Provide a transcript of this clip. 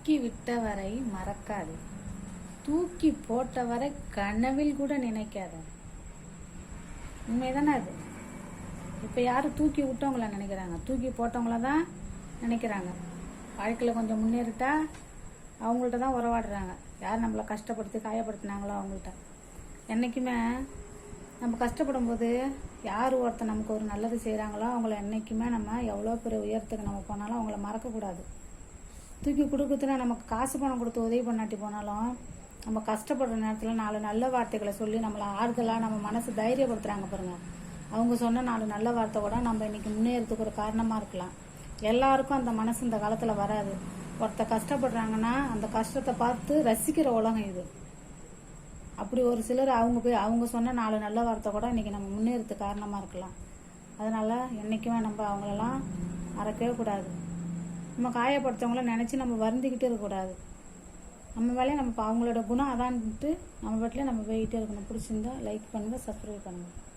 தூக்கி விட்டவரை மறக்காது, தூக்கி போட்டவரை கனவில் கூட நினைக்காத. உண்மைதானே அது? இப்போ யாரும் தூக்கி விட்டவங்கள நினைக்கிறாங்க, தூக்கி போட்டவங்கள தான் நினைக்கிறாங்க. வாழ்க்கையில் கொஞ்சம் முன்னேறிட்டா அவங்கள்ட்ட தான் உறவாடுறாங்க. யார் நம்மளை கஷ்டப்படுத்தி காயப்படுத்தினாங்களோ அவங்கள்ட்ட. என்றைக்குமே நம்ம கஷ்டப்படும் போது யார் ஒருத்தர் நமக்கு ஒரு நல்லது செய்கிறாங்களோ அவங்கள என்றைக்குமே நம்ம எவ்வளோ பெரிய உயரத்துக்கு நம்ம போனாலும் அவங்கள மறக்கக்கூடாது. தூக்கி கொடுக்குறதுனா நமக்கு காசு பணம் கொடுத்து உதவி பண்ணாட்டி போனாலும் நம்ம கஷ்டப்படுற நேரத்தில் 4 நல்ல வார்த்தைகளை சொல்லி நம்மளை ஆறுதலாக நம்ம மனசு தைரியப்படுத்துகிறாங்க பாருங்கள். அவங்க சொன்ன 4 நல்ல வார்த்தை கூட நம்ம இன்றைக்கி முன்னேறதுக்கு ஒரு காரணமாக இருக்கலாம். எல்லாருக்கும் அந்த மனசு இந்த காலத்தில் வராது. ஒருத்தர் கஷ்டப்படுறாங்கன்னா அந்த கஷ்டத்தை பார்த்து ரசிக்கிற உலகம் இது. அப்படி ஒரு சிலர் அவங்க சொன்ன 4 நல்ல வார்த்தை கூட இன்றைக்கி நம்ம முன்னேறதுக்கு காரணமாக இருக்கலாம். அதனால் என்றைக்குமே நம்ம அவங்களெல்லாம் மறக்கவே கூடாது. நம்ம காயப்படுத்தவங்கள நினச்சி நம்ம வருந்திக்கிட்டே இருக்கக்கூடாது. நம்ம வேலையை நம்ம அவங்களோட குணம் அதான்ட்டு நம்ம வீட்டில் நம்ம போய்கிட்டே இருக்கணும். பிடிச்சிருந்தா லைக் பண்ணுங்கள், சப்ஸ்கிரைப் பண்ணுங்கள்.